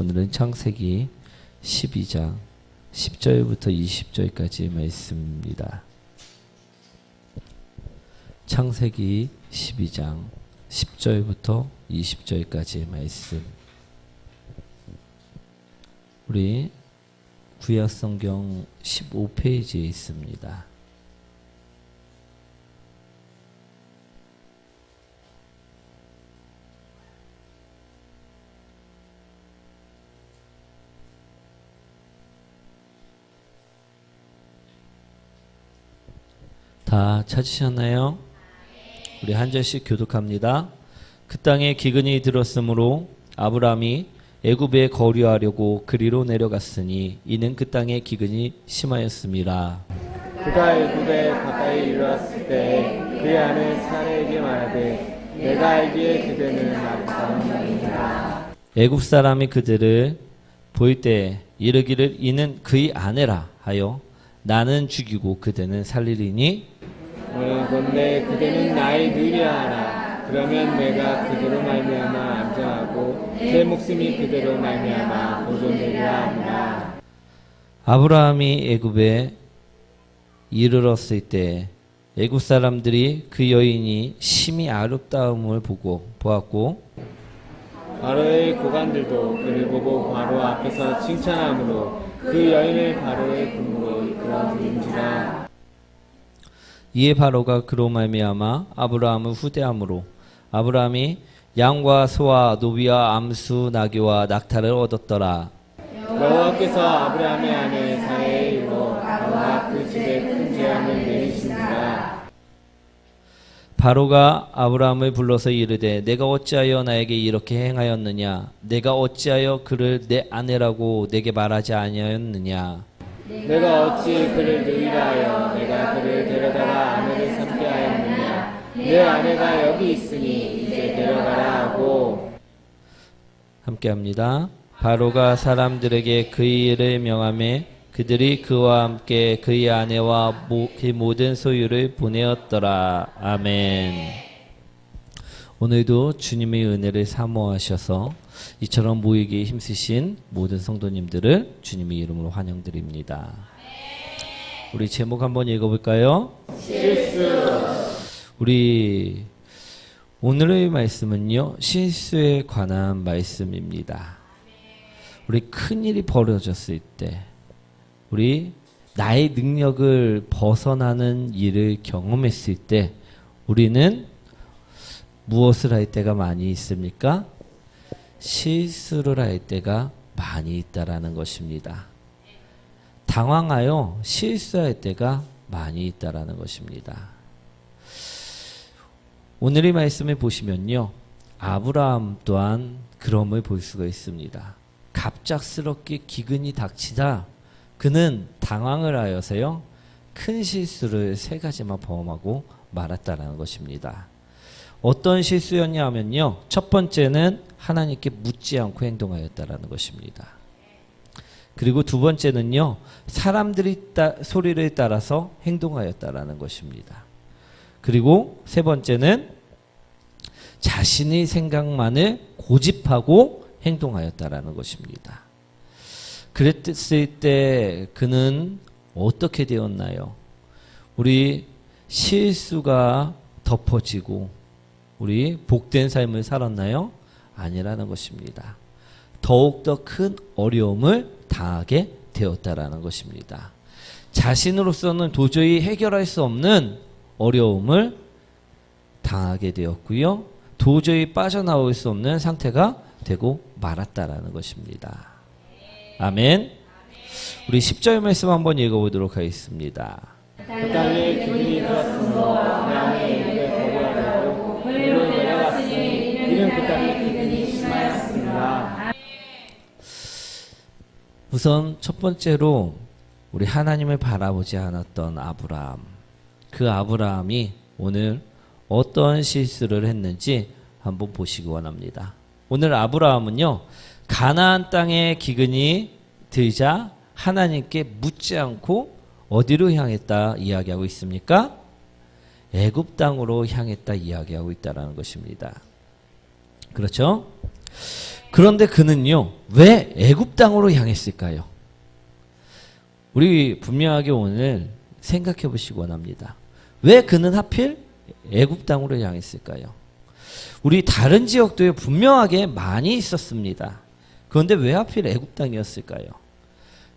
오늘은 창세기 12장 10절부터 20절까지의 말씀입니다. 창세기 12장 10절부터 20절까지의 말씀. 우리 구약성경 15페이지에 있습니다. 다 찾으셨나요? 우리 한 절씩 교독합니다. 그 땅에 기근이 들었으므로 아브라함이 애굽에 거류하려고 그리로 내려갔으니 이는 그 땅에 기근이 심하였음이라. 그가 애굽에 가까이 이르렀을 때 그의 아내 사라에게 말하되 내가 알기에 그대는 아름다운 여인이라. 애굽 사람이 그들을 볼 때 이르기를 이는 그의 아내라 하여 나는 죽이고 그대는 살리리니 원래 그대는 나의 누이라 하라. 그러면 내가 그대로 말미암아 안정하고 제 목숨이 그대로 말미암아 보존되리라 하니라. 아브라함이 애굽에 이르렀을 때 애굽 사람들이 그 여인이 심히 아름다움을 보았고 바로의 고관들도 그를 보고 바로 앞에서 칭찬하므로 그 여인을 바로의 궁으로 이끌어들인지라. 이에 바로가 그로 말미암아 아브라함을 후대함으로 아브라함이 양과 소와 노비와 암수 나귀와 낙타를 얻었더라. 여호와께서 아브라함의 아내 사라에 이르러 바로가 그 집에 큰 재앙을 내리시니라. 바로가 아브라함을 불러서 이르되 내가 어찌하여 나에게 이렇게 행하였느냐? 내가 어찌하여 그를 내 아내라고 내게 말하지 아니하였느냐? 내가 어찌 그를 누이라 하여 내가 그를 데려다가 아내를 삼게 하였느냐? 내 아내가 여기 있으니 이제 데려가라 하고. 함께합니다. 바로가 사람들에게 그의 일을 명하매 그들이 그와 함께 그의 아내와 그 모든 소유를 보내었더라. 아멘. 오늘도 주님의 은혜를 사모하셔서 이처럼 모이기에 힘쓰신 모든 성도님들을 주님의 이름으로 환영드립니다. 우리 제목 한번 읽어볼까요? 실수. 우리 오늘의 말씀은요, 실수에 관한 말씀입니다. 우리 큰일이 벌어졌을 때, 우리 나의 능력을 벗어나는 일을 경험했을 때 우리는 무엇을 할 때가 많이 있습니까? 실수를 할 때가 많이 있다라는 것입니다. 당황하여 실수할 때가 많이 있다라는 것입니다. 오늘의 말씀을 보시면요, 아브라함 또한 그럼을 볼 수가 있습니다. 갑작스럽게 기근이 닥치자 그는 당황을 하여서요, 큰 실수를 3가지만 범하고 말았다라는 것입니다. 어떤 실수였냐 하면요, 첫 번째는 하나님께 묻지 않고 행동하였다라는 것입니다. 그리고 두 번째는요, 사람들이 소리를 따라서 행동하였다라는 것입니다. 그리고 세 번째는 자신의 생각만을 고집하고 행동하였다라는 것입니다. 그랬을 때 그는 어떻게 되었나요? 우리 실수가 덮어지고 우리 복된 삶을 살았나요? 아니라는 것입니다. 더욱더 큰 어려움을 당하게 되었다라는 것입니다. 자신으로서는 도저히 해결할 수 없는 어려움을 당하게 되었고요, 도저히 빠져나올 수 없는 상태가 되고 말았다라는 것입니다. 아멘. 우리 10절 말씀 한번 읽어보도록 하겠습니다. 그 땅에 기근이 들었으므로 아브라함이 애굽에 거류하려고 그리로 내려갔으니 이는 그 땅에 기근이 심하였습니다. 우선 첫 번째로 우리 하나님을 바라보지 않았던 아브라함, 그 아브라함이 오늘 어떤 실수를 했는지 한번 보시기 원합니다. 오늘 아브라함은요, 가나안 땅에 기근이 들자 하나님께 묻지 않고 어디로 향했다 이야기하고 있습니까? 애굽 땅으로 향했다 이야기하고 있다는 것입니다. 그렇죠? 그런데 그는요, 왜 애굽 땅으로 향했을까요? 우리 분명하게 오늘 생각해 보시기 원합니다. 왜 그는 하필 애굽 땅으로 향했을까요? 우리 다른 지역도에 분명하게 많이 있었습니다. 그런데 왜 하필 애굽 땅이었을까요?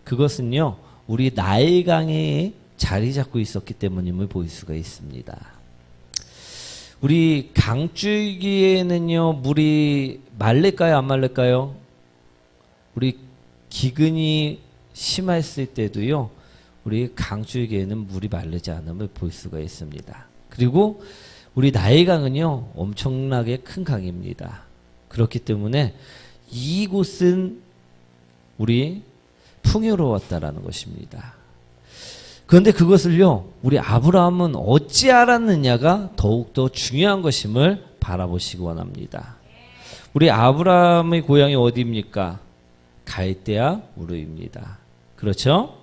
그것은요, 우리 나일강에 자리 잡고 있었기 때문임을 볼 수가 있습니다. 우리 강줄기에는요, 물이 말릴까요, 안 말릴까요? 우리 기근이 심했을 때도요, 우리 강줄기에는 물이 마르지 않음을 볼 수가 있습니다. 그리고 우리 나일강은요, 엄청나게 큰 강입니다. 그렇기 때문에 이곳은 우리 풍요로웠다라는 것입니다. 그런데 그것을요, 우리 아브라함은 어찌 알았느냐가 더욱더 중요한 것임을 바라보시기 원합니다. 우리 아브라함의 고향이 어디입니까? 갈대아 우르입니다. 그렇죠?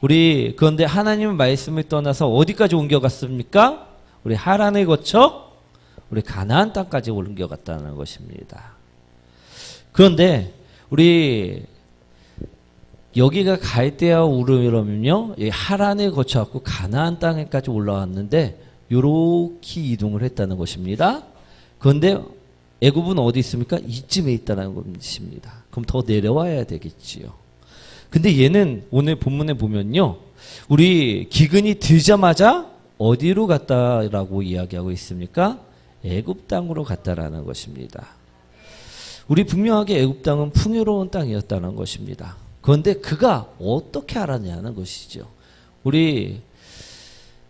우리 그런데 하나님의 말씀을 떠나서 어디까지 옮겨갔습니까? 우리 하란을 거쳐 우리 가나안 땅까지 옮겨갔다는 것입니다. 그런데 우리 여기가 갈대아 우르면요, 하란을 거쳐갖고 가나안 땅에까지 올라왔는데 요렇게 이동을 했다는 것입니다. 그런데 애굽은 어디 있습니까? 이쯤에 있다는 것입니다. 그럼 더 내려와야 되겠지요. 근데 얘는 오늘 본문에 보면요, 우리 기근이 들자마자 어디로 갔다라고 이야기하고 있습니까? 애굽 땅으로 갔다라는 것입니다. 우리 분명하게 애굽 땅은 풍요로운 땅이었다는 것입니다. 그런데 그가 어떻게 알았냐는 것이죠. 우리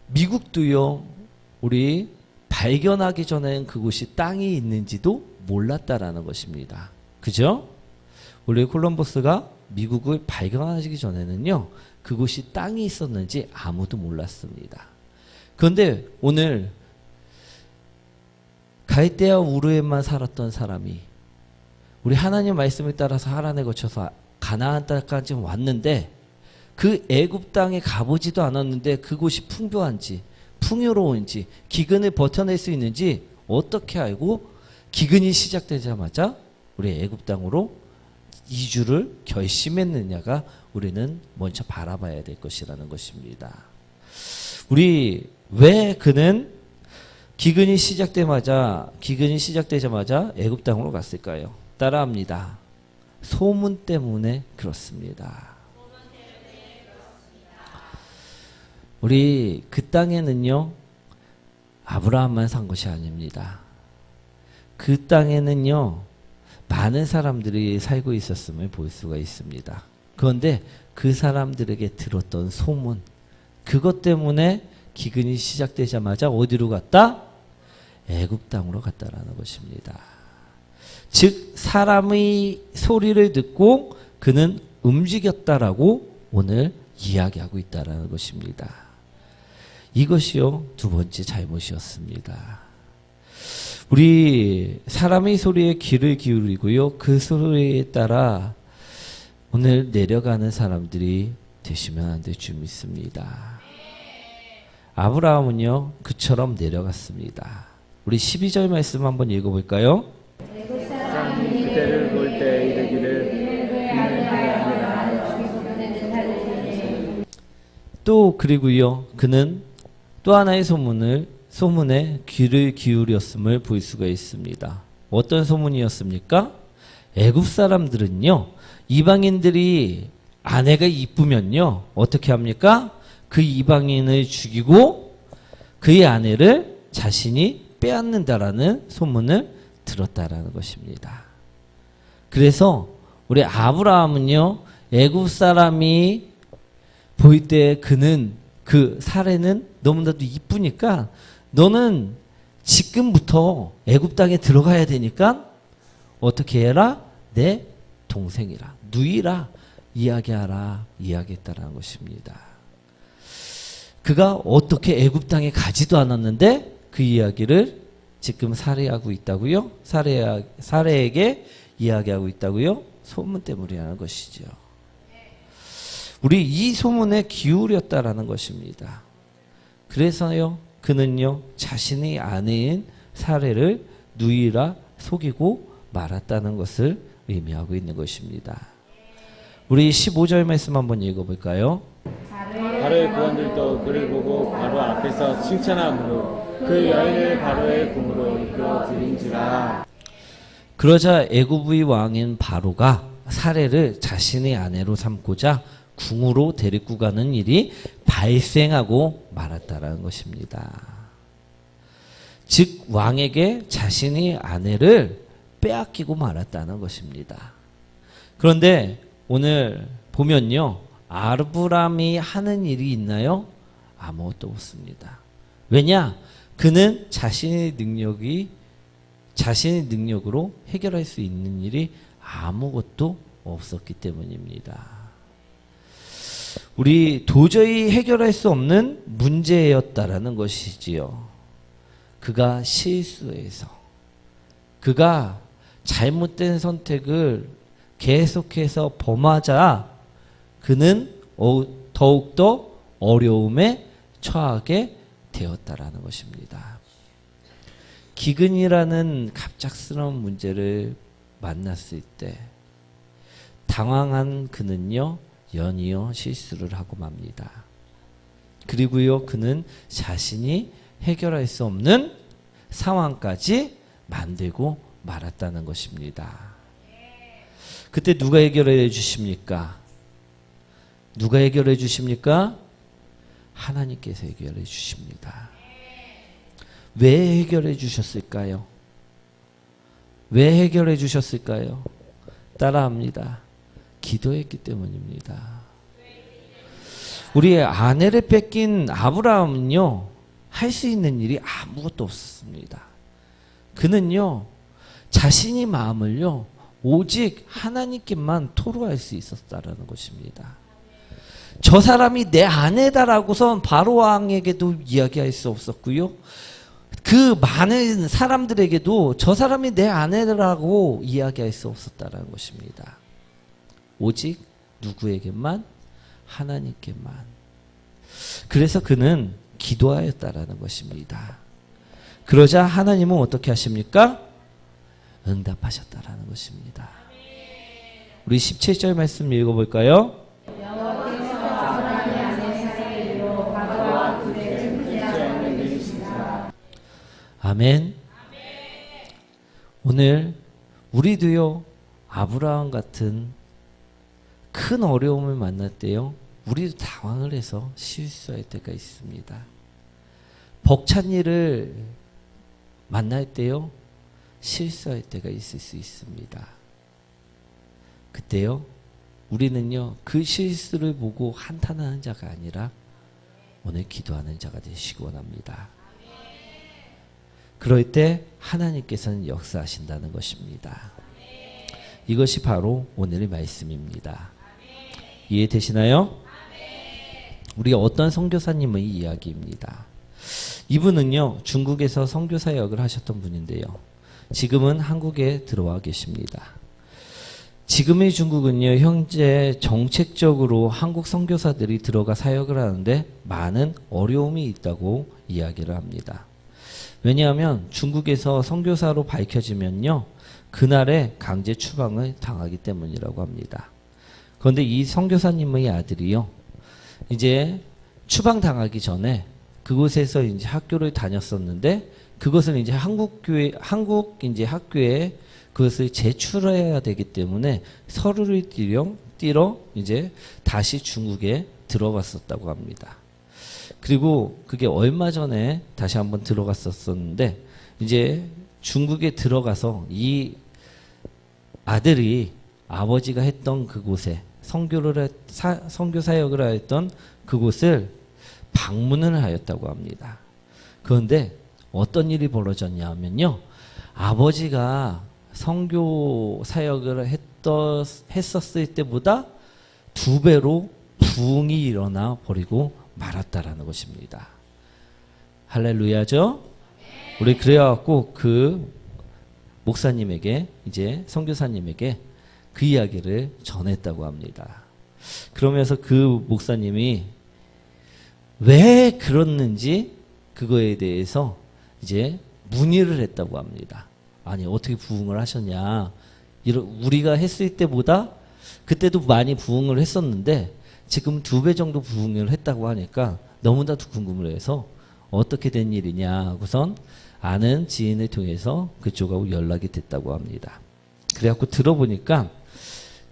미국도요, 우리 발견하기 전에는 그곳이 땅이 있는지도 몰랐다라는 것입니다. 그죠? 우리 콜럼버스가 미국을 발견하기 전에는요, 그곳이 땅이 있었는지 아무도 몰랐습니다. 그런데 오늘 갈대아 우르에만 살았던 사람이 우리 하나님 말씀에 따라서 하란에 거쳐서 가나안 땅까지 왔는데 그 애굽 땅에 가보지도 않았는데 그곳이 풍부한지 풍요로운지 기근을 버텨낼 수 있는지 어떻게 알고 기근이 시작되자마자 우리 애굽 땅으로 이주를 결심했느냐가 우리는 먼저 바라봐야 될 것이라는 것입니다. 우리 왜 그는 기근이 시작되자마자 애굽 땅으로 갔을까요? 따라합니다. 소문 때문에 그렇습니다. 우리 그 땅에는요, 아브라함만 산 것이 아닙니다. 그 땅에는요, 많은 사람들이 살고 있었음을 볼 수가 있습니다. 그런데 그 사람들에게 들었던 소문, 그것 때문에 기근이 시작되자마자 어디로 갔다? 애굽 땅으로 갔다라는 것입니다. 즉 사람의 소리를 듣고 그는 움직였다라고 오늘 이야기하고 있다라는 것입니다. 이것이요, 두 번째 잘못이었습니다. 우리 사람의 소리에 귀를 기울이고요, 그 소리에 따라 오늘 내려가는 사람들이 되시면 안 될 줄 믿습니다. 아브라함은요, 그처럼 내려갔습니다. 우리 12절 말씀 한번 읽어볼까요? 사람이 그대를 볼 때 이르기를 또 그리고요, 그는 또 하나의 소문에 귀를 기울였음을 볼 수가 있습니다. 어떤 소문이었습니까? 애굽 사람들은요, 이방인들이 아내가 이쁘면요, 어떻게 합니까? 그 이방인을 죽이고 그의 아내를 자신이 빼앗는다라는 소문을 들었다라는 것입니다. 그래서 우리 아브라함은요, 애굽 사람이 볼 때 그는 그 사례는 너무나도 이쁘니까 너는 지금부터 애굽 땅에 들어가야 되니까 어떻게 해라? 내 동생이라, 누이라 이야기했다라는 것입니다. 그가 어떻게 애굽 땅에 가지도 않았는데 그 이야기를 지금 살해하고 있다고요? 살해에게 이야기하고 있다고요? 소문 때문이라는 것이죠. 우리 이 소문에 기울였다라는 것입니다. 그래서요, 그는요, 자신의 아내인 사례를 누이라 속이고 말았다는 것을 의미하고 있는 것입니다. 우리 15절 말씀 한번 읽어볼까요? 바로의 구원들도 그를 보고 바로 앞에서 칭찬하므로 그 여인을 바로의 궁으로 이끌어 들인지라. 그러자 애굽의 왕인 바로가 사례를 자신의 아내로 삼고자 궁으로 데리고 가는 일이 발생하고 말았다라는 것입니다. 즉 왕에게 자신의 아내를 빼앗기고 말았다는 것입니다. 그런데 오늘 보면요, 아브람이 하는 일이 있나요? 아무것도 없습니다. 왜냐? 그는 자신의 능력으로 해결할 수 있는 일이 아무것도 없었기 때문입니다. 우리 도저히 해결할 수 없는 문제였다라는 것이지요. 그가 실수해서, 그가 잘못된 선택을 계속해서 범하자 그는 더욱더 어려움에 처하게 되었다라는 것입니다. 기근이라는 갑작스러운 문제를 만났을 때 당황한 그는요, 연이어 실수를 하고 맙니다. 그리고요, 그는 자신이 해결할 수 없는 상황까지 만들고 말았다는 것입니다. 그때 누가 해결해 주십니까? 누가 해결해 주십니까? 하나님께서 해결해 주십니다. 왜 해결해 주셨을까요? 왜 해결해 주셨을까요? 따라합니다. 기도했기 때문입니다. 우리 아내를 뺏긴 아브라함은요, 할 수 있는 일이 아무것도 없었습니다. 그는요, 자신의 마음을요, 오직 하나님께만 토로할 수 있었다라는 것입니다. 저 사람이 내 아내다라고선 바로 왕에게도 이야기할 수 없었고요. 그 많은 사람들에게도 저 사람이 내 아내라고 이야기할 수 없었다라는 것입니다. 오직 누구에게만? 하나님께만. 그래서 그는 기도하였다라는 것입니다. 그러자 하나님은 어떻게 하십니까? 응답하셨다라는 것입니다. 우리 17절 말씀 읽어볼까요? 아멘. 오늘 우리도요, 아브라함 같은 큰 어려움을 만날 때요, 우리도 당황을 해서 실수할 때가 있습니다. 벅찬 일을 만날 때요, 실수할 때가 있을 수 있습니다. 그때요, 우리는요, 그 실수를 보고 한탄하는 자가 아니라 오늘 기도하는 자가 되시기 원합니다. 그럴 때 하나님께서는 역사하신다는 것입니다. 이것이 바로 오늘의 말씀입니다. 이해되시나요? 우리 어떤 선교사님의 이야기입니다. 이분은요, 중국에서 선교 사역을 하셨던 분인데요, 지금은 한국에 들어와 계십니다. 지금의 중국은요, 현재 정책적으로 한국 선교사들이 들어가 사역을 하는데 많은 어려움이 있다고 이야기를 합니다. 왜냐하면 중국에서 선교사로 밝혀지면요, 그날에 강제 추방을 당하기 때문이라고 합니다. 그런데 이 선교사님의 아들이요, 이제 추방당하기 전에 그곳에서 이제 학교를 다녔었는데, 그것을 이제 한국 이제 학교에 그것을 제출해야 되기 때문에 서류를 띄러 이제 다시 중국에 들어갔었다고 합니다. 그리고 그게 얼마 전에 다시 한번 들어갔었었는데, 이제 중국에 들어가서 이 아들이 아버지가 했던 그곳에 선교 사역을 하였던 그곳을 방문을 하였다고 합니다. 그런데 어떤 일이 벌어졌냐 하면요, 아버지가 선교 사역을 했었을 때보다 2배로 부흥이 일어나 버리고 말았다라는 것입니다. 할렐루야죠? 우리 그래갖고 그 목사님에게, 이제 선교사님에게 그 이야기를 전했다고 합니다. 그러면서 그 목사님이 왜 그랬는지 그거에 대해서 이제 문의를 했다고 합니다. 아니, 어떻게 부흥을 하셨냐, 우리가 했을 때보다 그때도 많이 부흥을 했었는데 지금 2배 정도 부흥을 했다고 하니까 너무나도 궁금을 해서 어떻게 된 일이냐 하고선 아는 지인을 통해서 그쪽하고 연락이 됐다고 합니다. 그래갖고 들어보니까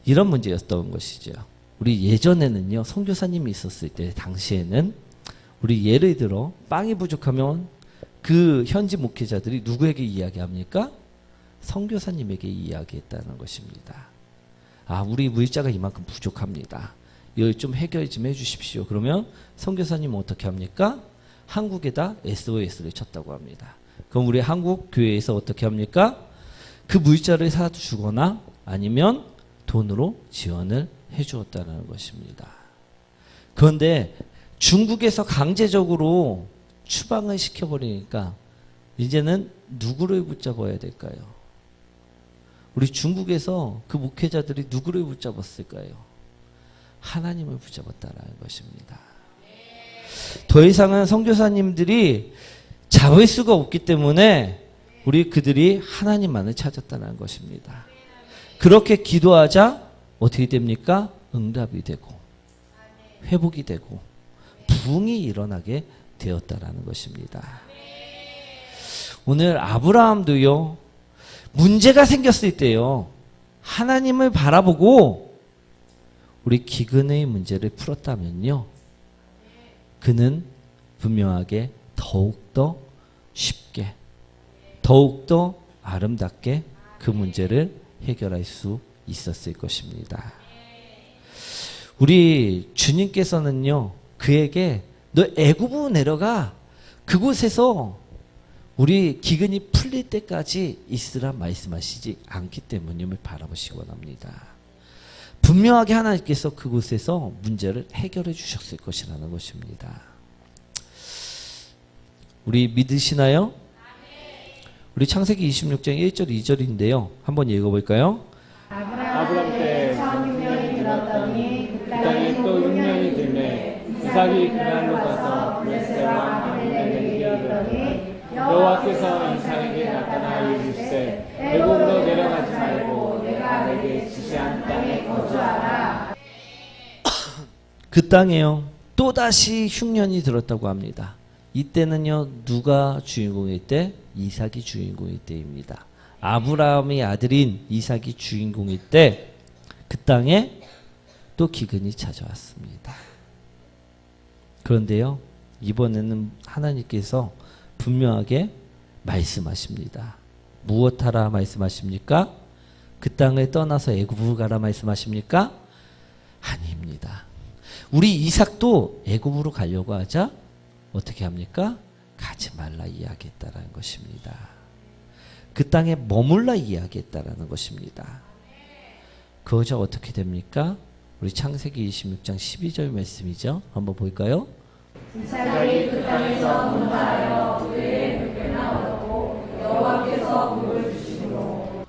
이런 문제였던 것이죠. 우리 예전에는요, 선교사님이 있었을 때 당시에는 우리 예를 들어 빵이 부족하면 그 현지 목회자들이 누구에게 이야기합니까? 선교사님에게 이야기했다는 것입니다. 아, 우리 물자가 이만큼 부족합니다. 이걸 좀 해결 좀 해주십시오. 그러면 선교사님은 어떻게 합니까? 한국에다 SOS를 쳤다고 합니다. 그럼 우리 한국 교회에서 어떻게 합니까? 그 물자를 사주거나 아니면 돈으로 지원을 해주었다는 것입니다. 그런데 중국에서 강제적으로 추방을 시켜버리니까 이제는 누구를 붙잡아야 될까요? 우리 중국에서 그 목회자들이 누구를 붙잡았을까요? 하나님을 붙잡았다는 것입니다. 더 이상은 선교사님들이 잡을 수가 없기 때문에 그들이 하나님만을 찾았다는 것입니다. 그렇게 기도하자 어떻게 됩니까? 응답이 되고 회복이 되고 부흥이 일어나게 되었다라는 것입니다. 오늘 아브라함도요, 문제가 생겼을 때요, 하나님을 바라보고 우리 기근의 문제를 풀었다면요, 그는 분명하게 더욱더 쉽게, 더욱더 아름답게 그 문제를 해결할 수 있었을 것입니다. 우리 주님께서는요, 그에게 너 애굽으로 내려가 그곳에서 우리 기근이 풀릴 때까지 있으라 말씀하시지 않기 때문임을 바라보시기 원합니다. 분명하게 하나님께서 그곳에서 문제를 해결해 주셨을 것이라는 것입니다. 우리 믿으시나요? 우리 창세기 26장 1절 2절인데요. 한번 읽어볼까요? 아브람 때 6년이 들었더니 그 땅에 또 6년이 들매 이삭이 그날로 가서 블레셋과 아비멜렉에게 이르더니 여호와께서 이삭에게 나타나 이르시되 애굽으로 내려가지 말고 내가 내게 지시한 땅에 거주하라. 그 땅에요, 또다시 흉년이 들었다고 합니다. 이때는요, 누가 주인공일 때? 이삭이 주인공일 때입니다. 아브라함의 아들인 이삭이 주인공일 때 그 땅에 또 기근이 찾아왔습니다. 그런데요, 이번에는 하나님께서 분명하게 말씀하십니다. 무엇하라 말씀하십니까? 그 땅을 떠나서 애굽으로 가라 말씀하십니까? 아닙니다. 우리 이삭도 애굽으로 가려고 하자 어떻게 합니까? 가지 말라 이야기했다라는 것입니다. 그 땅에 머물라 이야기했다라는 것입니다. 그러자 어떻게 됩니까? 우리 창세기 26장 12절 말씀이죠. 한번 볼까요? 이삭이 그 땅에서 분사하여 그의 늑대나 얻었고 여호와께서 복을 주시고.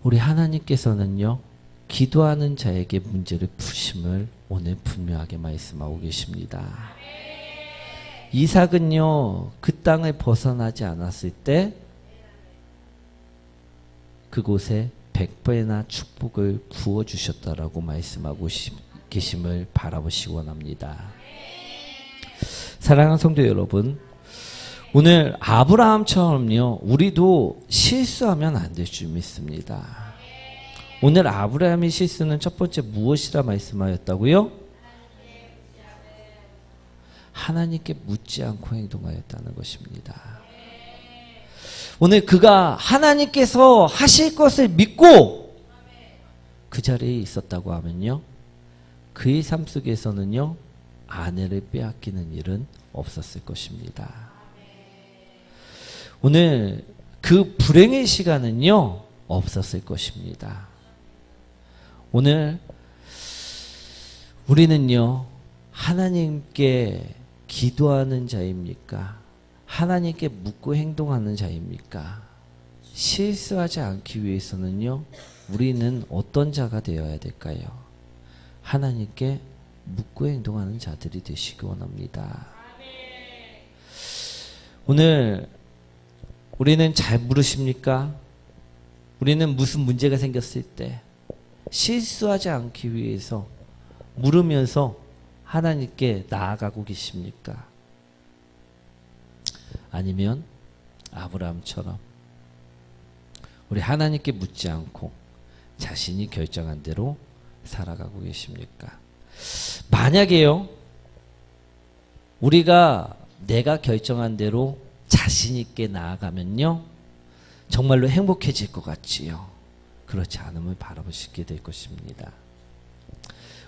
우리 하나님께서는요, 기도하는 자에게 문제를 푸심을 오늘 분명하게 말씀하고 계십니다. 이삭은요, 그 땅을 벗어나지 않았을 때 그곳에 100배나 축복을 부어주셨다라고 말씀하고 계심을 바라보시기 원합니다. 사랑하는 성도 여러분, 오늘 아브라함처럼요, 우리도 실수하면 안 될 줄 믿습니다. 오늘 아브라함의 실수는 첫 번째 무엇이라 말씀하였다고요? 하나님께 묻지 않고 행동하였다는 것입니다. 오늘 그가 하나님께서 하실 것을 믿고 그 자리에 있었다고 하면요, 그의 삶 속에서는요, 아내를 빼앗기는 일은 없었을 것입니다. 오늘 그 불행의 시간은요, 없었을 것입니다. 오늘 우리는요, 하나님께 기도하는 자입니까? 하나님께 묻고 행동하는 자입니까? 실수하지 않기 위해서는요, 우리는 어떤 자가 되어야 될까요? 하나님께 묻고 행동하는 자들이 되시기 원합니다. 오늘 우리는 잘 물으십니까? 우리는 무슨 문제가 생겼을 때 실수하지 않기 위해서 물으면서 하나님께 나아가고 계십니까? 아니면 아브라함처럼 우리 하나님께 묻지 않고 자신이 결정한 대로 살아가고 계십니까? 만약에요, 우리가 내가 결정한 대로 자신 있게 나아가면요, 정말로 행복해질 것 같지요. 그렇지 않음을 바라보시게 될 것입니다.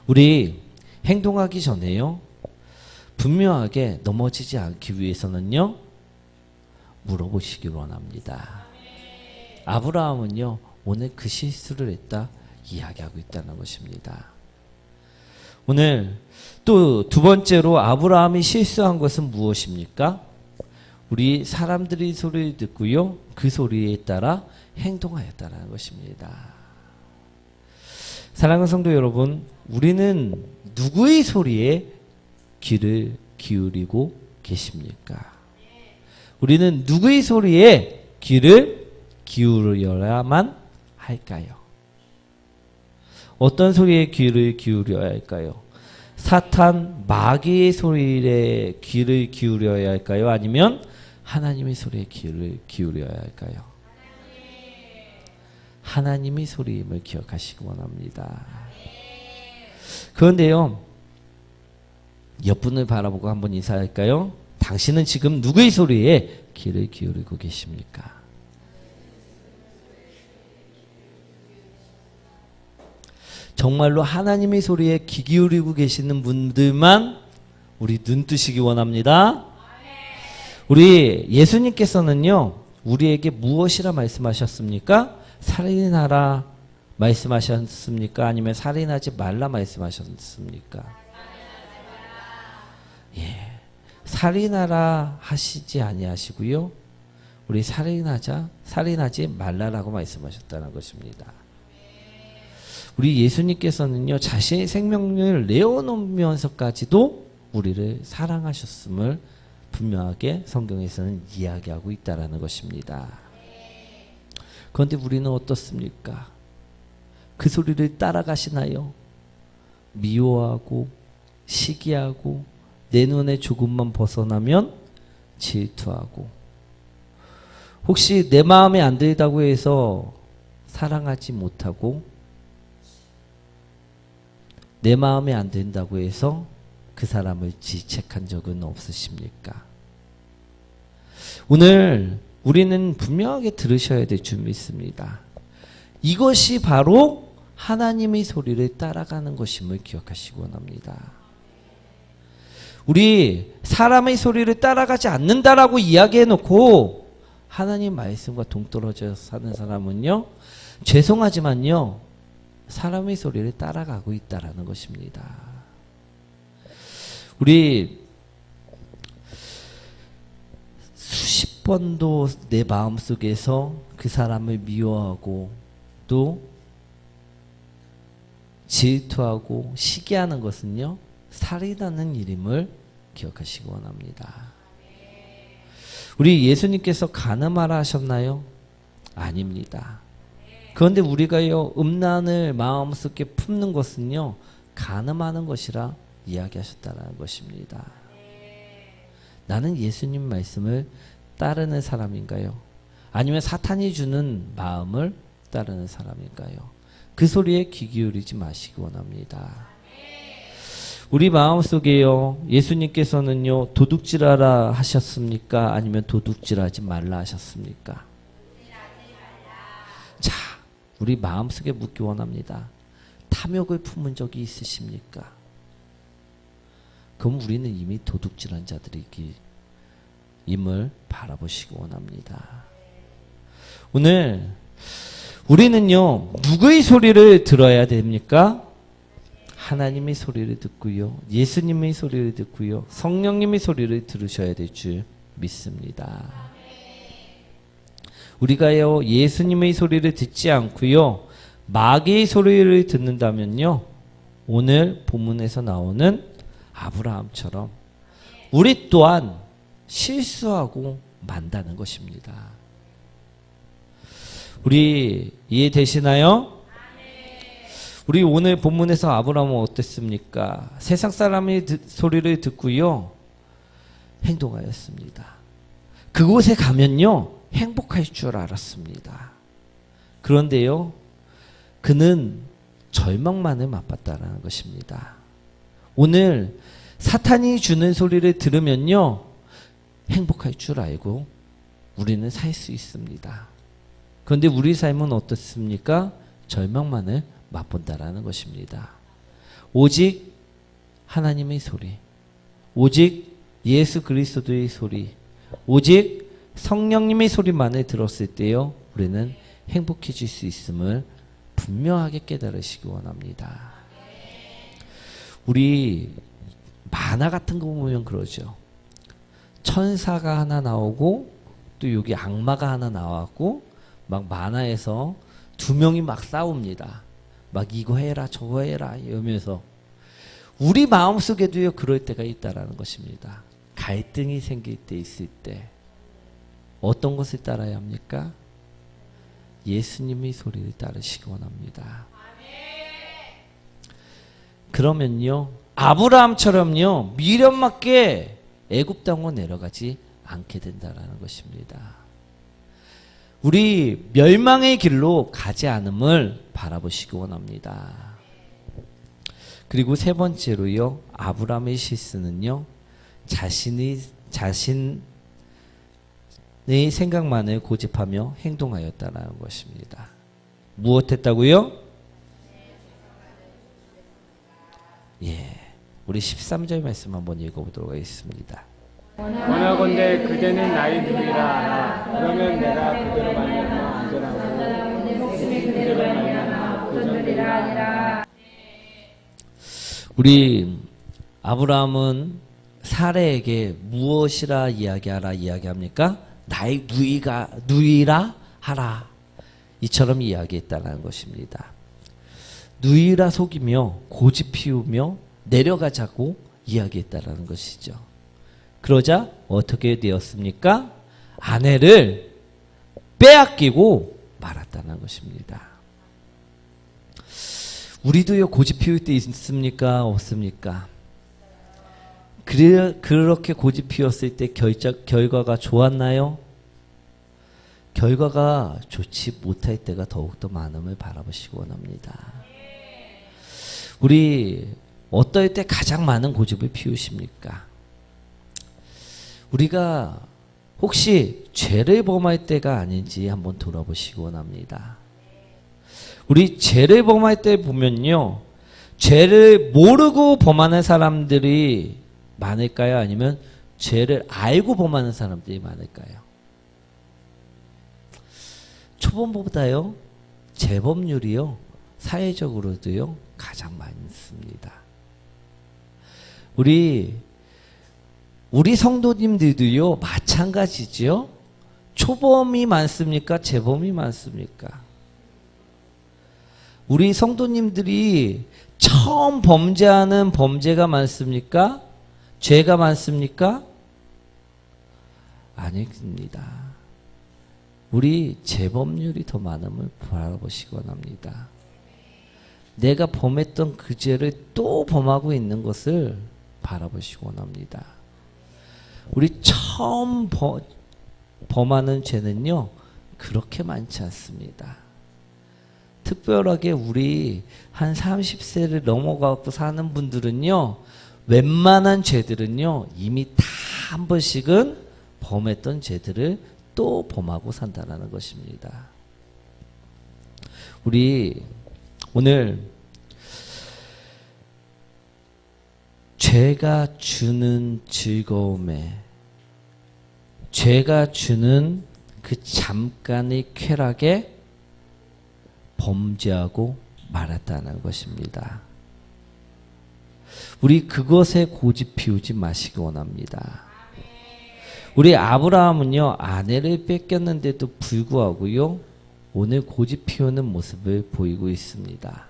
우리 행동하기 전에요, 분명하게 넘어지지 않기 위해서는요, 물어보시기 원합니다. 아브라함은요, 오늘 그 실수를 했다 이야기하고 있다는 것입니다. 오늘 또 두 번째로 아브라함이 실수한 것은 무엇입니까? 우리 사람들이 소리를 듣고요, 그 소리에 따라 행동하였다는 것입니다. 사랑하는 성도 여러분, 우리는 누구의 소리에 귀를 기울이고 계십니까? 우리는 누구의 소리에 귀를 기울여야만 할까요? 어떤 소리에 귀를 기울여야 할까요? 사탄, 마귀의 소리에 귀를 기울여야 할까요? 아니면 하나님의 소리에 귀를 기울여야 할까요? 하나님의 소리임을 기억하시기 원합니다. 그런데요, 옆분을 바라보고 한번 인사할까요? 당신은 지금 누구의 소리에 귀를 기울이고 계십니까? 정말로 하나님의 소리에 귀 기울이고 계시는 분들만 우리 눈 뜨시기 원합니다. 우리 예수님께서는요, 우리에게 무엇이라 말씀하셨습니까? 살인하라 말씀하셨습니까? 아니면 살인하지 말라 말씀하셨습니까? 예, 살인하라 하시지 아니하시고요, 우리 살인하지 말라라고 말씀하셨다는 것입니다. 우리 예수님께서는요, 자신의 생명을 내어놓으면서까지도 우리를 사랑하셨음을 분명하게 성경에서는 이야기하고 있다라는 것입니다. 그런데 우리는 어떻습니까? 그 소리를 따라가시나요? 미워하고 시기하고 내 눈에 조금만 벗어나면 질투하고, 혹시 내 마음에 안 들다고 해서 사랑하지 못하고, 내 마음에 안 든다고 해서 그 사람을 질책한 적은 없으십니까? 오늘 우리는 분명하게 들으셔야 될 줄 믿습니다. 이것이 바로 하나님의 소리를 따라가는 것임을 기억하시기 원합니다. 우리 사람의 소리를 따라가지 않는다라고 이야기해놓고 하나님 말씀과 동떨어져 사는 사람은요, 죄송하지만요, 사람의 소리를 따라가고 있다라는 것입니다. 우리 수십 번도 내 마음속에서 그 사람을 미워하고 또 질투하고 시기하는 것은요, 살인하는 일임을 기억하시기 원합니다. 우리 예수님께서 간음하라 하셨나요? 아닙니다. 그런데 우리가요, 음란을 마음속에 품는 것은요, 간음하는 것이라 이야기하셨다는 것입니다. 나는 예수님 말씀을 따르는 사람인가요? 아니면 사탄이 주는 마음을 따르는 사람인가요? 그 소리에 귀 기울이지 마시기 원합니다. 우리 마음속에요, 예수님께서는요, 도둑질하라 하셨습니까? 아니면 도둑질하지 말라 하셨습니까? 자, 우리 마음속에 묻기 원합니다. 탐욕을 품은 적이 있으십니까? 그럼 우리는 이미 도둑질한 자들임을 바라보시기 원합니다. 오늘 우리는요, 누구의 소리를 들어야 됩니까? 하나님의 소리를 듣고요, 예수님의 소리를 듣고요, 성령님의 소리를 들으셔야 될 줄 믿습니다. 우리가요, 예수님의 소리를 듣지 않고요, 마귀의 소리를 듣는다면요, 오늘 본문에서 나오는 아브라함처럼 우리 또한 실수하고 만다는 것입니다. 우리 이해되시나요? 우리 오늘 본문에서 아브라함은 어땠습니까? 세상 사람의 소리를 듣고요, 행동하였습니다. 그곳에 가면요, 행복할 줄 알았습니다. 그런데요, 그는 절망만을 맛봤다라는 것입니다. 오늘 사탄이 주는 소리를 들으면요, 행복할 줄 알고 우리는 살 수 있습니다. 그런데 우리 삶은 어떻습니까? 절망만을 맛본다라는 것입니다. 오직 하나님의 소리, 오직 예수 그리스도의 소리, 오직 성령님의 소리만을 들었을 때요, 우리는 행복해질 수 있음을 분명하게 깨달으시기 원합니다. 우리 만화 같은 거 보면 그러죠. 천사가 하나 나오고 또 여기 악마가 하나 나왔고 막 만화에서 두 명이 막 싸웁니다. 막 이거 해라 저거 해라 이러면서 우리 마음속에도요, 그럴 때가 있다라는 것입니다. 갈등이 생길 때 있을 때 어떤 것을 따라야 합니까? 예수님의 소리를 따르시기 원합니다. 그러면요, 아브라함처럼요, 미련맞게 애굽 땅으로 내려가지 않게 된다라는 것입니다. 우리 멸망의 길로 가지 않음을 바라보시기 원합니다. 그리고 세 번째로요, 아브라함의 실수는요, 자신의 생각만을 고집하며 행동하였다라는 것입니다. 무엇했다고요? 예, 우리 13절 말씀 한번 읽어보도록 하겠습니다. 원하건대 그대는 나의 누이라 하라. 그러면 내가 그대로 말미암아 안전하고 내 목숨이 그대로 말미암아 보존되리라 하니라. 우리 아브라함은 사레에게 무엇이라 이야기합니까? 나의 누이라 하라. 이처럼 이야기했다는 것입니다. 누이라 속이며 고집 피우며 내려가자고 이야기했다는 것이죠. 그러자 어떻게 되었습니까? 아내를 빼앗기고 말았다는 것입니다. 우리도요, 고집 피울 때 있습니까? 없습니까? 그렇게 고집 피웠을 때 결과가 좋았나요? 결과가 좋지 못할 때가 더욱더 많음을 바라보시기 원합니다. 우리 어떨 때 가장 많은 고집을 피우십니까? 우리가 혹시 죄를 범할 때가 아닌지 한번 돌아보시기 원합니다. 우리 죄를 범할 때 보면요, 죄를 모르고 범하는 사람들이 많을까요? 아니면 죄를 알고 범하는 사람들이 많을까요? 초범보다요, 재범률이요, 사회적으로도요, 가장 많습니다. 우리 성도님들도요, 마찬가지죠. 초범이 많습니까? 재범이 많습니까? 우리 성도님들이 처음 범죄하는 범죄가 많습니까? 죄가 많습니까? 아닙니다. 우리 재범률이 더 많음을 바라보시기 원합니다. 내가 범했던 그 죄를 또 범하고 있는 것을 바라보시기 원합니다. 우리 처음 범하는 죄는요, 그렇게 많지 않습니다. 특별하게 우리 한 30세를 넘어가고 사는 분들은요, 웬만한 죄들은요, 이미 다 한 번씩은 범했던 죄들을 또 범하고 산다는 것입니다. 우리 오늘 죄가 주는 즐거움에, 죄가 주는 그 잠깐의 쾌락에 범죄하고 말았다는 것입니다. 우리 그것에 고집 피우지 마시기 원합니다. 우리 아브라함은요, 아내를 뺏겼는데도 불구하고요, 오늘 고집 피우는 모습을 보이고 있습니다.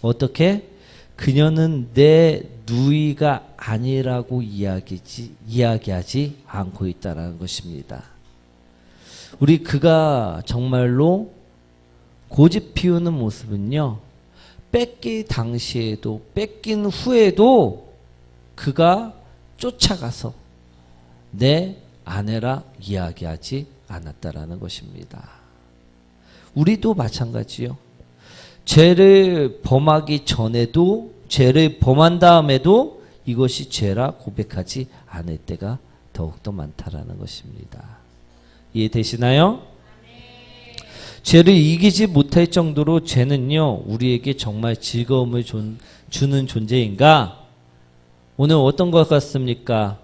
어떻게? 그녀는 내 누이가 아니라고 이야기하지 않고 있다는 것입니다. 우리 그가 정말로 고집 피우는 모습은요, 뺏기 당시에도 뺏긴 후에도 그가 쫓아가서 내 아내라 이야기하지 않았다라는 것입니다. 우리도 마찬가지요. 죄를 범하기 전에도, 죄를 범한 다음에도 이것이 죄라 고백하지 않을 때가 더욱더 많다라는 것입니다. 이해되시나요? 죄를 이기지 못할 정도로 죄는요, 우리에게 정말 즐거움을 주는 존재인가? 오늘 어떤 것 같습니까?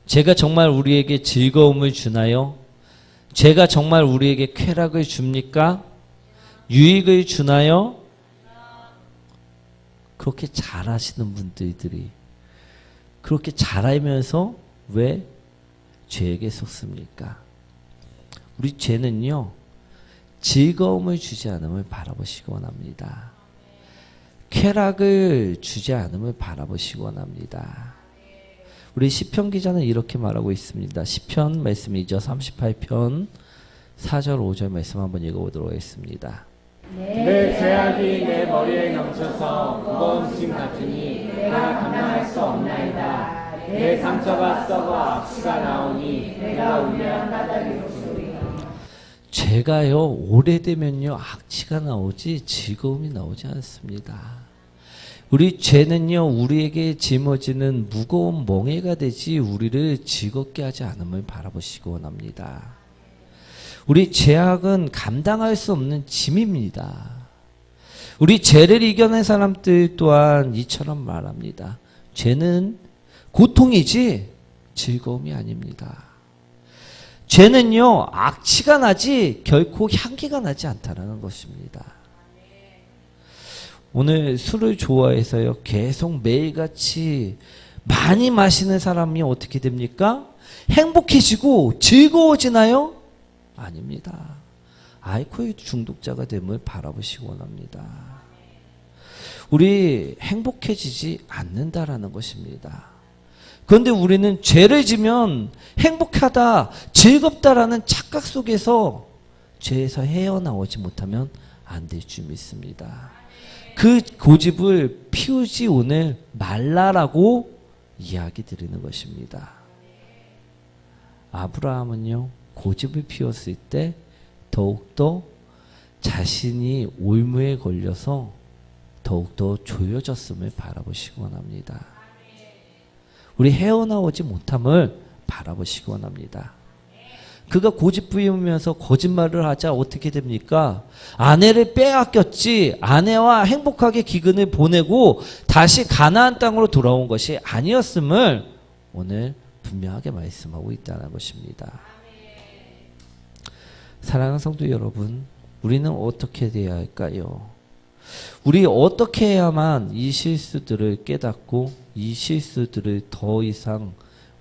죄가 정말 우리에게 즐거움을 주나요? 죄가 정말 우리에게 쾌락을 줍니까? 유익을 주나요? 그렇게 잘하시는 분들이 그렇게 잘 알면서 왜 죄에게 속습니까? 우리 죄는요, 즐거움을 주지 않음을 바라보시기 원합니다. 쾌락을 주지 않음을 바라보시기 원합니다. 우리 시편 기자는 이렇게 말하고 있습니다. 시편 말씀이죠. 38편 4절 5절 말씀 한번 읽어보도록 하겠습니다. 내 죄악이 내 머리에 넘쳐서 무거운 짐 같으니 내가 감당할 수 없나이다. 내 상처가 썩어 악취가 나오니 내가 울면 까닭이 없으리라. 죄가요, 오래되면요, 악취가 나오지 즐거움이 나오지 않습니다. 우리 죄는요, 우리에게 짊어지는 무거운 멍에가 되지 우리를 즐겁게 하지 않음을 바라보시기 원합니다. 우리 죄악은 감당할 수 없는 짐입니다. 우리 죄를 이겨낸 사람들 또한 이처럼 말합니다. 죄는 고통이지 즐거움이 아닙니다. 죄는요, 악취가 나지 결코 향기가 나지 않다라는 것입니다. 오늘 술을 좋아해서요, 계속 매일같이 많이 마시는 사람이 어떻게 됩니까? 행복해지고 즐거워지나요? 아닙니다. 알코올 중독자가 됨을 바라보시기 원합니다. 우리 행복해지지 않는다라는 것입니다. 그런데 우리는 죄를 지면 행복하다, 즐겁다라는 착각 속에서 죄에서 헤어나오지 못하면 안 될 줄 믿습니다. 그 고집을 피우지 오늘 말라라고 이야기 드리는 것입니다. 아브라함은요, 고집을 피웠을 때 더욱더 자신이 올무에 걸려서 더욱더 조여졌음을 바라보시기 원합니다. 우리 헤어나오지 못함을 바라보시기 원합니다. 그가 고집 부리면서 거짓말을 하자 어떻게 됩니까? 아내를 빼앗겼지 아내와 행복하게 기근을 보내고 다시 가나안 땅으로 돌아온 것이 아니었음을 오늘 분명하게 말씀하고 있다는 것입니다. 사랑하는 성도 여러분, 우리는 어떻게 돼야 할까요? 우리 어떻게 해야만 이 실수들을 깨닫고 이 실수들을 더 이상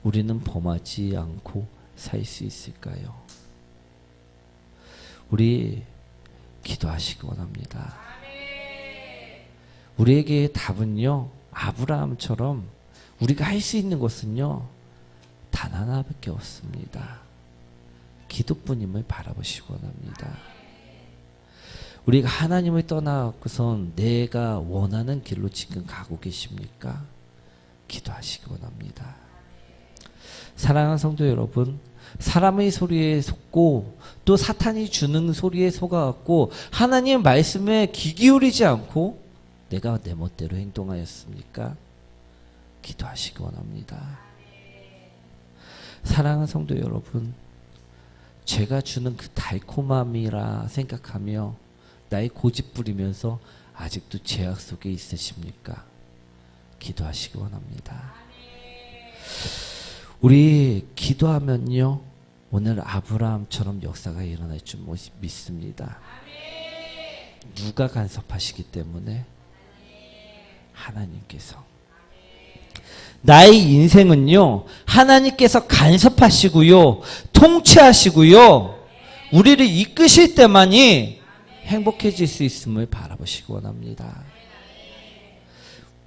우리는 범하지 않고 살 수 있을까요? 우리 기도하시기 원합니다. 우리에게 답은요, 아브라함처럼 우리가 할 수 있는 것은요, 단 하나밖에 없습니다. 기도뿐임을 바라보시기 원합니다. 우리가 하나님을 떠나고선 내가 원하는 길로 지금 가고 계십니까? 기도하시기 원합니다. 사랑하는 성도 여러분, 사람의 소리에 속고 또 사탄이 주는 소리에 속아갖고 하나님의 말씀에 귀 기울이지 않고 내가 내 멋대로 행동하였습니까? 기도하시기 원합니다. 사랑하는 성도 여러분, 죄가 주는 그 달콤함이라 생각하며 나의 고집 부리면서 아직도 죄악 속에 있으십니까? 기도하시기 원합니다. 우리 기도하면요, 오늘 아브라함처럼 역사가 일어날 줄 믿습니다. 누가 간섭하시기 때문에? 하나님께서. 나의 인생은요, 하나님께서 간섭하시고요, 통치하시고요, 우리를 이끄실 때만이 행복해질 수 있음을 바라보시기 원합니다.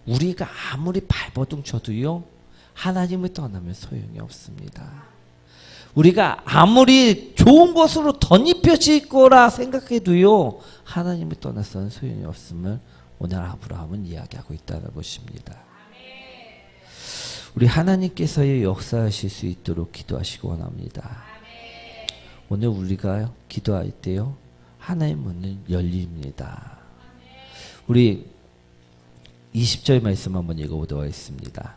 우리가 아무리 발버둥 쳐도요, 하나님을 떠나면 소용이 없습니다. 우리가 아무리 좋은 것으로 덧입혀질 거라 생각해도요, 하나님을 떠나서는 소용이 없음을 오늘 아브라함은 이야기하고 있다는 것입니다. 우리 하나님께서의 역사하실 수 있도록 기도하시기 원합니다. 오늘 우리가 기도할 때요, 하나님의 문은 열립니다. 우리 20절 말씀 한번 읽어보도록 하겠습니다.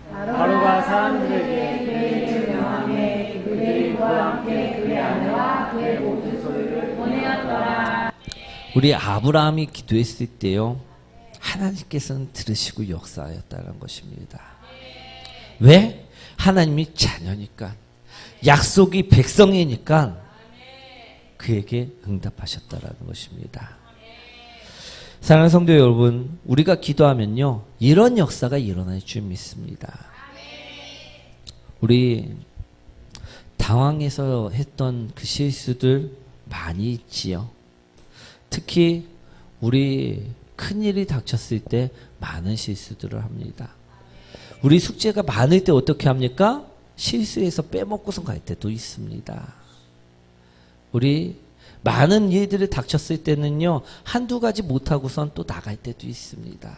바로가 사람들에게 그의 이름을 명하매 그들이 그와 함께 그의 아내와 그의 모든 소유를 보내었더라. 우리 아브라함이 기도했을 때요, 하나님께서는 들으시고 역사하였다는 것입니다. 왜? 하나님이 자녀니까, 약속이 백성이니까 그에게 응답하셨다라는 것입니다. 사랑하는 성도 여러분, 우리가 기도하면요, 이런 역사가 일어날 줄 믿습니다. 우리 당황해서 했던 그 실수들 많이 있지요. 특히 우리 큰일이 닥쳤을 때 많은 실수들을 합니다. 우리 숙제가 많을 때 어떻게 합니까? 실수해서 빼먹고선 갈 때도 있습니다. 우리 많은 일들이 닥쳤을 때는요, 한두 가지 못하고선 또 나갈 때도 있습니다.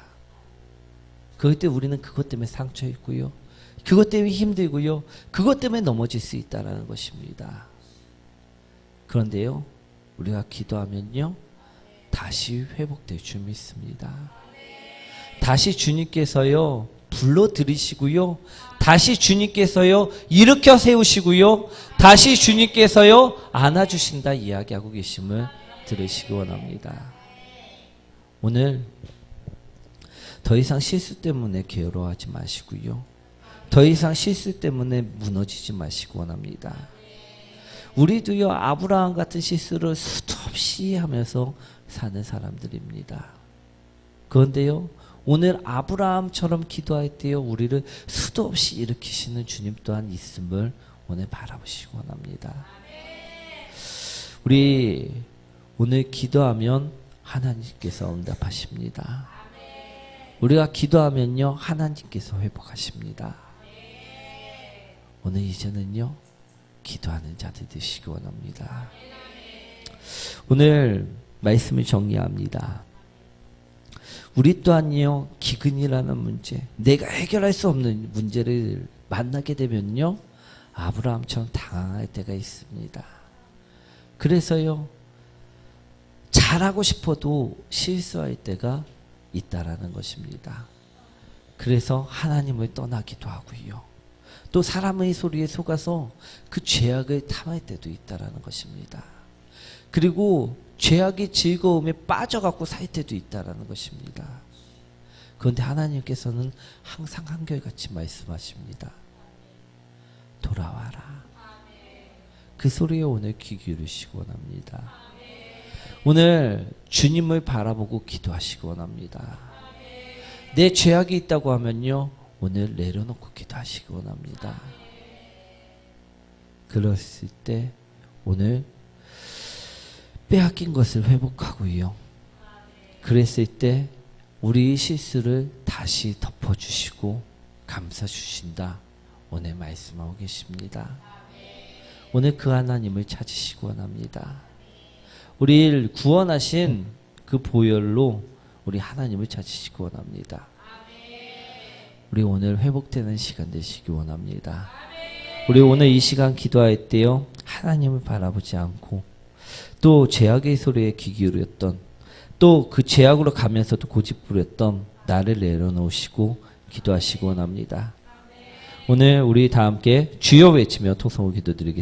그럴 때 우리는 그것 때문에 상처 있고요, 그것 때문에 힘들고요, 그것 때문에 넘어질 수 있다는 것입니다. 그런데요, 우리가 기도하면요, 다시 회복될 줄 믿습니다. 다시 주님께서요, 불러들이시고요, 다시 주님께서요, 일으켜 세우시고요, 다시 주님께서요, 안아주신다 이야기하고 계심을 들으시기 원합니다. 오늘 더 이상 실수 때문에 괴로워하지 마시고요, 더 이상 실수 때문에 무너지지 마시기 원합니다. 우리도요, 아브라함 같은 실수를 수도 없이 하면서 사는 사람들입니다. 그런데요, 오늘 아브라함처럼 기도할 때요, 우리를 수도 없이 일으키시는 주님 또한 있음을 오늘 바라보시기 원합니다. 우리 오늘 기도하면 하나님께서 응답하십니다. 우리가 기도하면요, 하나님께서 회복하십니다. 오늘 이제는요, 기도하는 자들 되시기 원합니다. 오늘 말씀을 정리합니다. 우리 또한요, 기근이라는 문제, 내가 해결할 수 없는 문제를 만나게 되면요, 아브라함처럼 당황할 때가 있습니다. 그래서요, 잘하고 싶어도 실수할 때가 있다라는 것입니다. 그래서 하나님을 떠나기도 하고요, 또 사람의 소리에 속아서 그 죄악을 탐할 때도 있다라는 것입니다. 그리고 죄악의 즐거움에 빠져갖고 살 때도 있다라는 것입니다. 그런데 하나님께서는 항상 한결같이 말씀하십니다. 돌아와라. 그 소리에 오늘 귀 기울이시기 원합니다. 오늘 주님을 바라보고 기도하시기 원합니다. 내 죄악이 있다고 하면요, 오늘 내려놓고 기도하시기 원합니다. 그랬을 때 오늘 빼앗긴 것을 회복하고요, 그랬을 때 우리의 실수를 다시 덮어주시고 감싸주신다 오늘 말씀하고 계십니다. 오늘 그 하나님을 찾으시기 원합니다. 우리를 구원하신 그 보혈로 우리 하나님을 찾으시기 원합니다. 우리 오늘 회복되는 시간 되시기 원합니다. 우리 오늘 이 시간 기도할 때요, 하나님을 바라보지 않고 또 죄악의 소리에 귀 기울였던, 또 그 죄악으로 가면서도 고집부렸던 나를 내려놓으시고 기도하시기 원합니다. 오늘 우리 다 함께 주여 외치며 통성으로 기도드리겠습니다.